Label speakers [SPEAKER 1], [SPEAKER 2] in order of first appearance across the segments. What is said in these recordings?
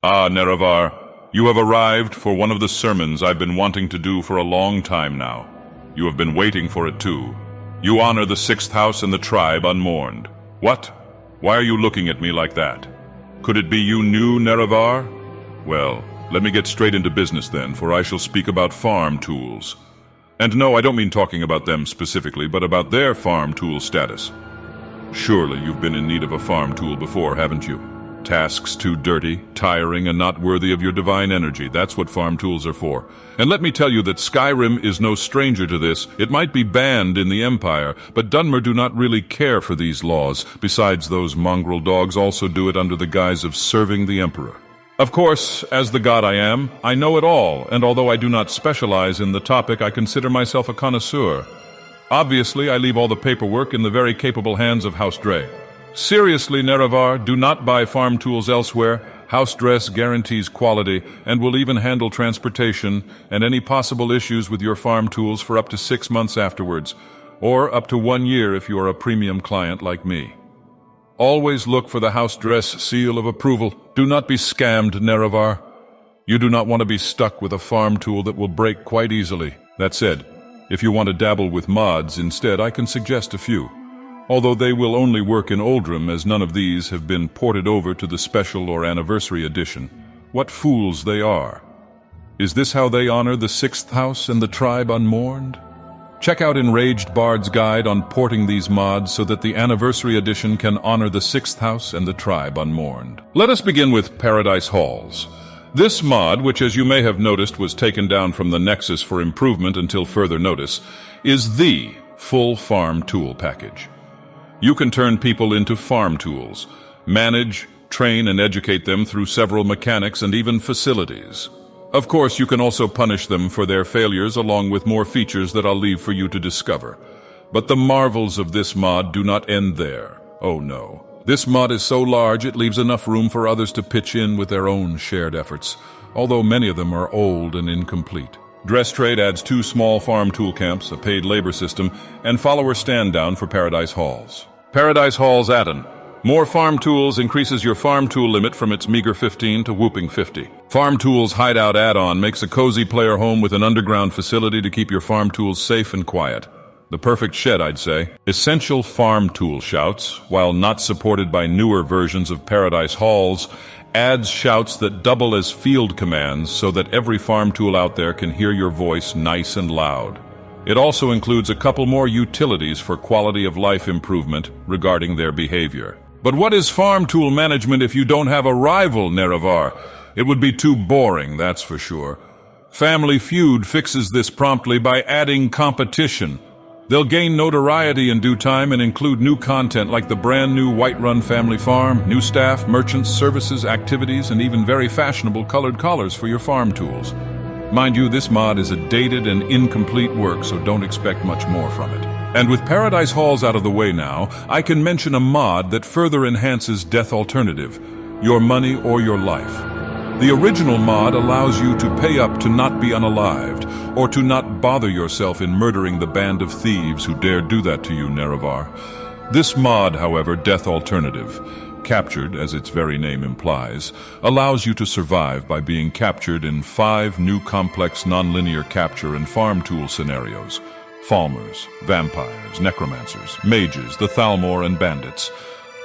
[SPEAKER 1] Ah, Nerevar, you have arrived for one of the sermons I've been wanting to do for a long time now. You have been waiting for it too. You honor the sixth house and the tribe unmourned. What? Why are you looking at me like that? Could it be you knew Nerevar? Well, let me get straight into business then, for I shall speak about farm tools. And no, I don't mean talking about them specifically, but about their farm tool status. Surely you've been in need of a farm tool before, haven't you? Tasks too dirty, tiring, and not worthy of your divine energy. That's what farm tools are for. And let me tell you that Skyrim is no stranger to this. It might be banned in the Empire, but Dunmer do not really care for these laws. Besides, those mongrel dogs also do it under the guise of serving the Emperor. Of course, as the god I am, I know it all, and although I do not specialize in the topic, I consider myself a connoisseur. Obviously, I leave all the paperwork in the very capable hands of House Dre. Seriously, Nerevar, do not buy farm tools elsewhere. House Dres guarantees quality and will even handle transportation and any possible issues with your farm tools for up to 6 months afterwards, or up to 1 year if you are a premium client like me. Always look for the House Dres seal of approval. Do not be scammed, Nerevar. You do not want to be stuck with a farm tool that will break quite easily. That said, if you want to dabble with mods instead, I can suggest a few. Although they will only work in Oldham, as none of these have been ported over to the special or anniversary edition. What fools they are. Is this how they honor the sixth house and the tribe unmourned? Check out Enraged Bard's guide on porting these mods so that the anniversary edition can honor the sixth house and the tribe unmourned. Let us begin with Paradise Halls. This mod, which as you may have noticed was taken down from the Nexus for improvement until further notice, is the full farm tool package. You can turn people into farm tools, manage, train, and educate them through several mechanics and even facilities. Of course, you can also punish them for their failures along with more features that I'll leave for you to discover. But the marvels of this mod do not end there. Oh no. This mod is so large it leaves enough room for others to pitch in with their own shared efforts, although many of them are old and incomplete. Dres Trade adds 2 small farm tool camps, a paid labor system, and follower stand-down for Paradise Halls. Paradise Halls Addon. More farm tools increases your farm tool limit from its meager 15 to whooping 50. Farmtool's Hideout add-on makes a cozy player home with an underground facility to keep your farm tools safe and quiet. The perfect shed, I'd say. Essential farm tool shouts, while not supported by newer versions of Paradise Halls, adds shouts that double as field commands so that every farm tool out there can hear your voice nice and loud. It also includes a couple more utilities for quality of life improvement regarding their behavior. But what is farm tool management if you don't have a rival, Nerevar? It would be too boring, that's for sure. Family Feud fixes this promptly by adding competition. They'll gain notoriety in due time and include new content like the brand new Whiterun family farm, new staff, merchants, services, activities, and even very fashionable colored collars for your farm tools. Mind you, this mod is a dated and incomplete work, so don't expect much more from it. And with Paradise Halls out of the way now, I can mention a mod that further enhances Death Alternative, your money or your life. The original mod allows you to pay up to not be unalived, or to not bother yourself in murdering the band of thieves who dare do that to you, Nerevar. This mod, however, Death Alternative, captured, as its very name implies, allows you to survive by being captured in 5 new complex nonlinear capture and farm tool scenarios. Falmers, vampires, necromancers, mages, the Thalmor, and bandits.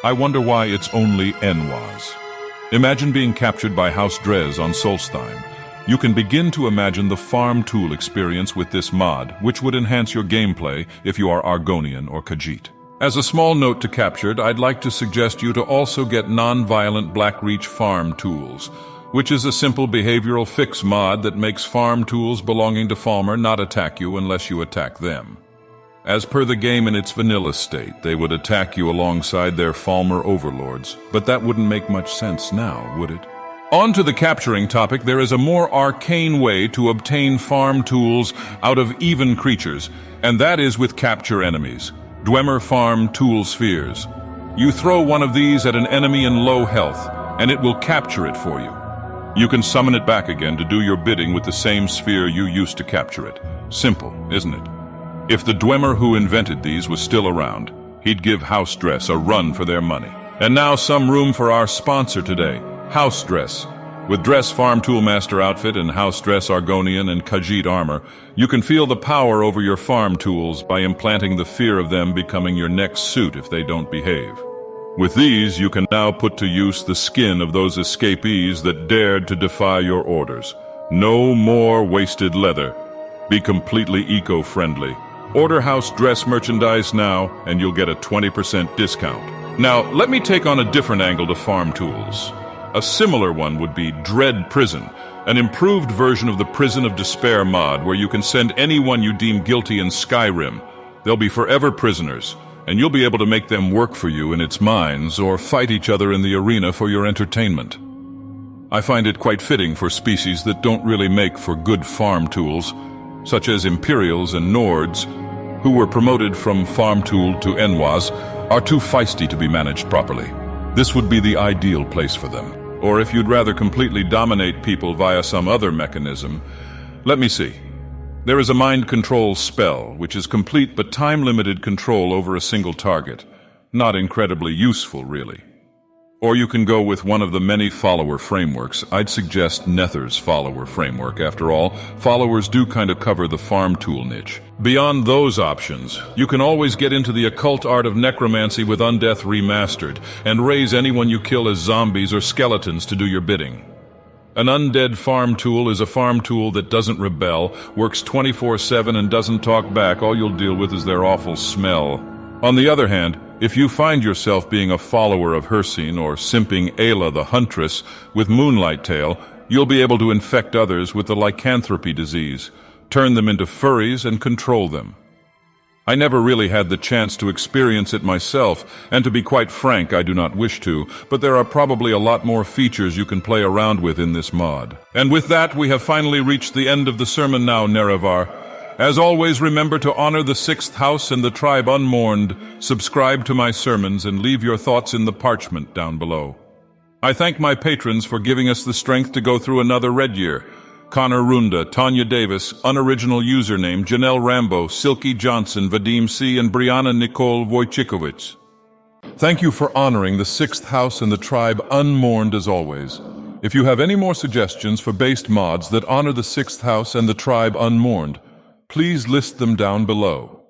[SPEAKER 1] I wonder why it's only Enwas. Imagine being captured by House Dres on Solstheim. You can begin to imagine the farm tool experience with this mod, which would enhance your gameplay if you are Argonian or Khajiit. As a small note to Captured, I'd like to suggest you to also get non-violent Blackreach farm tools, which is a simple behavioral fix mod that makes farm tools belonging to Falmer not attack you unless you attack them. As per the game in its vanilla state, they would attack you alongside their Falmer overlords, but that wouldn't make much sense now, would it? On to the capturing topic, there is a more arcane way to obtain farm tools out of even creatures, and that is with capture enemies. Dwemer Farm Tool Spheres. You throw one of these at an enemy in low health, and it will capture it for you. You can summon it back again to do your bidding with the same sphere you used to capture it. Simple, isn't it? If the Dwemer who invented these was still around, he'd give House Dres a run for their money. And now some room for our sponsor today, House Dres. With Dres FarmtoolMaster outfit and House Dres Argonian and Khajiit armor, you can feel the power over your farm tools by implanting the fear of them becoming your next suit if they don't behave. With these, you can now put to use the skin of those escapees that dared to defy your orders. No more wasted leather. Be completely eco-friendly. Order House Dres merchandise now, and you'll get a 20% discount. Now, let me take on a different angle to farm tools. A similar one would be Dread Prison, an improved version of the Prison of Despair mod where you can send anyone you deem guilty in Skyrim. They'll be forever prisoners, and you'll be able to make them work for you in its mines or fight each other in the arena for your entertainment. I find it quite fitting for species that don't really make for good farm tools, such as Imperials and Nords, who were promoted from Farmtool to Enwaz, are too feisty to be managed properly. This would be the ideal place for them. Or if you'd rather completely dominate people via some other mechanism, let me see. There is a mind control spell, which is complete but time-limited control over a single target. Not incredibly useful, really. Or you can go with one of the many follower frameworks. I'd suggest Nether's follower framework. After all, followers do kind of cover the farm tool niche. Beyond those options, you can always get into the occult art of necromancy with Undeath Remastered, and raise anyone you kill as zombies or skeletons to do your bidding. An undead farm tool is a farm tool that doesn't rebel, works 24/7 and doesn't talk back. All you'll deal with is their awful smell. On the other hand, if you find yourself being a follower of Hirsine or simping Ayla the Huntress with Moonlight Tale, you'll be able to infect others with the lycanthropy disease, turn them into furries and control them. I never really had the chance to experience it myself, and to be quite frank, I do not wish to, but there are probably a lot more features you can play around with in this mod. And with that, we have finally reached the end of the sermon now, Nerevar. As always, remember to honor the sixth house and the tribe unmourned, subscribe to my sermons, and leave your thoughts in the parchment down below. I thank my patrons for giving us the strength to go through another red year. Connor Runda, Tanya Davis, unoriginal username, Janelle Rambo, Silky Johnson, Vadim C., and Brianna Nicole Wojciechowicz. Thank you for honoring the sixth house and the tribe unmourned as always. If you have any more suggestions for based mods that honor the sixth house and the tribe unmourned, please list them down below.